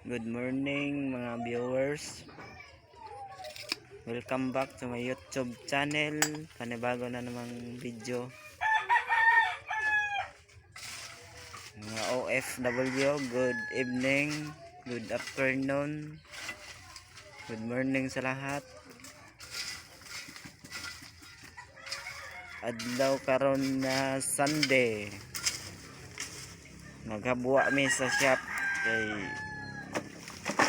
Good morning mga viewers. Welcome back to my YouTube channel. Panibago na namang video. Mga OFW, good evening, good afternoon, good morning sa lahat. Adlaw karon na Sunday. Naghabuwa mi sa shop kay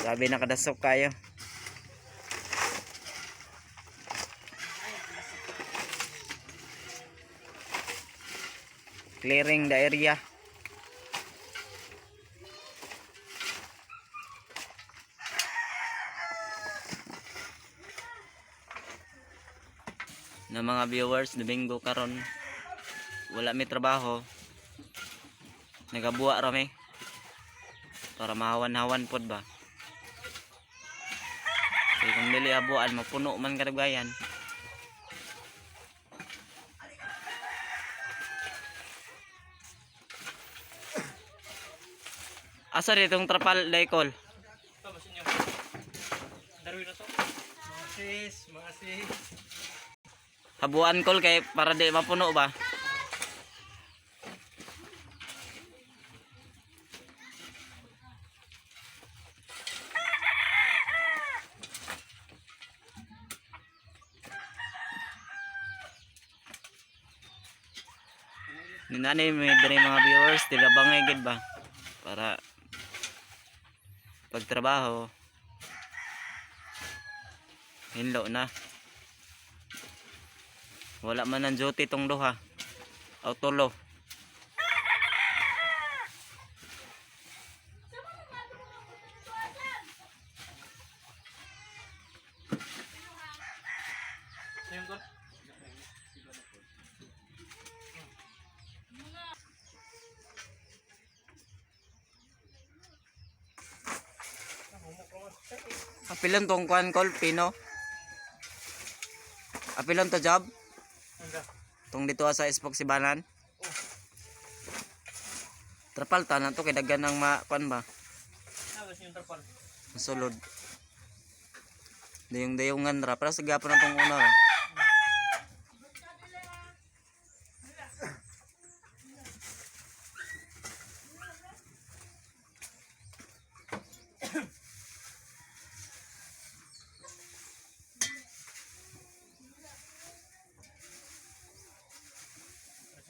sabi na kadasok kayo. Clearing the area. Na mga viewers, Domingo karon wala may trabaho. Nagabuwa rami para mahawan-hawan pod ba. Kaya kung dili abuan, mapuno man kadagayan. Asa ditong trapal daykol? Ito, masin nyo. Darwin na to. Mga sis. Habuan kol kay para di mapuno ba? Ninanay may diri mga viewers, tilabangay gid ba? Para pagtrabaho hinlo na. Wala man ang duty tong duha. Autolo. Ayun ko. Apilon tong kuan kol pino. Apilon to job. Tong dito sa Espok Sibanan. Trapal ta na to kay daghan ng kuan ba? Tapos yung trapal. Masulod. Dayong-dayongan ra para sa gapon na tong una. Ra.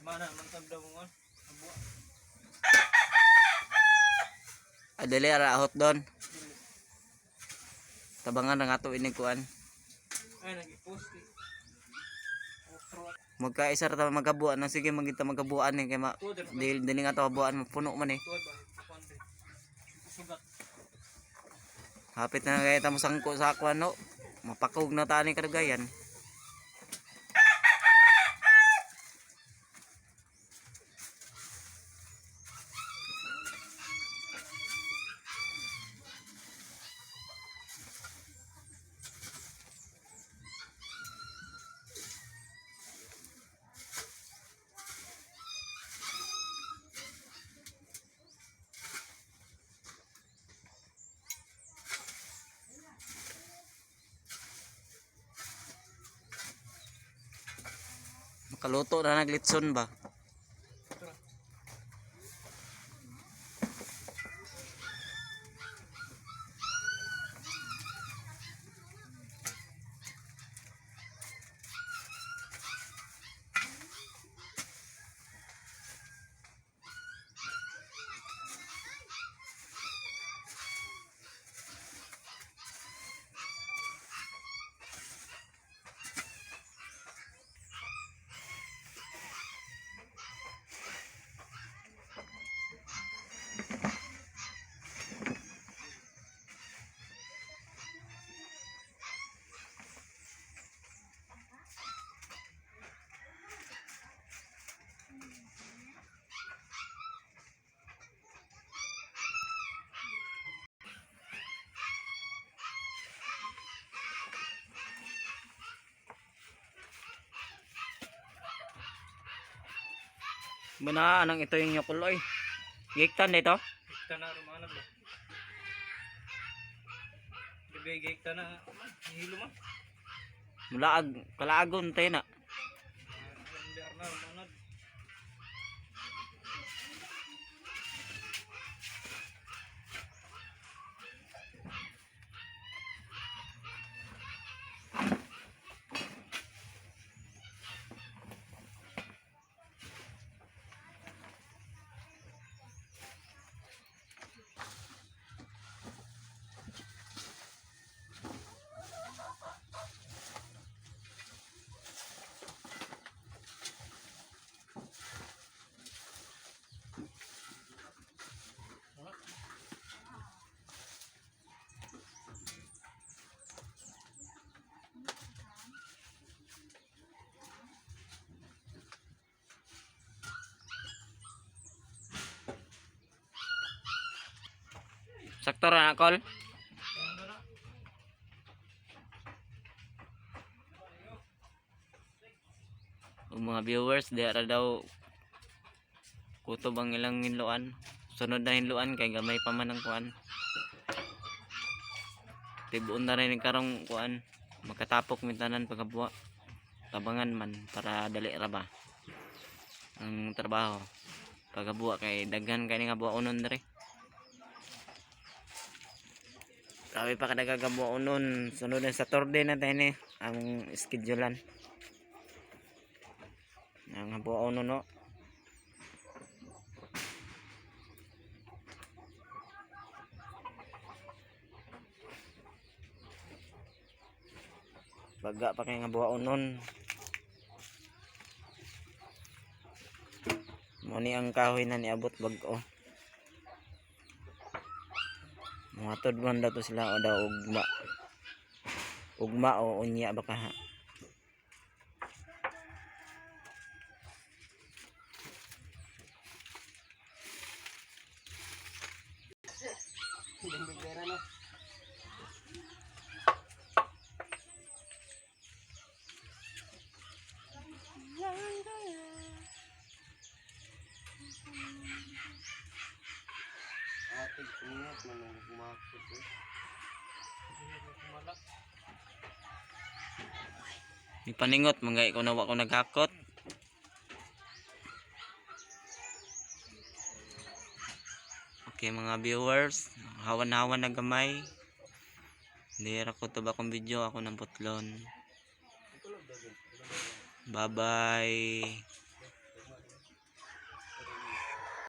Mana man tagdaw mo. Abuwa. Adali ara ahot don. Tabangan na nga to ini kuan. Ay, nag-post eh. Magkaisa ra ta magabuan na sige magita magabuan ni kay dili nga to buan puno man eh. Tuwad ba? Konti. Sugat. Hapit na kay ta mosangko sa kuan no. Mapakog na tani kadagayan. Makaluto na naglitson ba? Muna anang ito yung yakuloy. Giktan dito. Ito na rumanag ba? Bigay ka na hilo man. Mulaag, kalaagon tayo na. Hindi na manod. Sakto ra na call. Ang mga viewers, di ra daw kutob ang ilang hinluan. Sunod na hinluan kay gamay pa man ang kuan. Tibuon na rin karong kuan. Makatapok mintanan pagkabuwa. Tabangan man para dali ra ba ang trabaho. Pagkabuwa kay daghan kay nga buwa unon diri. Kami pa kadagagabuwa unon. Sunod na Saturday na tayo ni ang schedulean. Ang buwa unon no. Baga pa kay nga buwa unon. Muni ang kahoy na niabot bag-o. Mga tudman daw to sila o daw ugma. Ugma o unya baka ha. Ating ingat man ang kumakot eh. Di paningot mangay ko nawa ko naghakot. Okay mga viewers, hawan-hawan na gamay. Hindi ra ko to ba kong video ako ng putlon. Bye bye.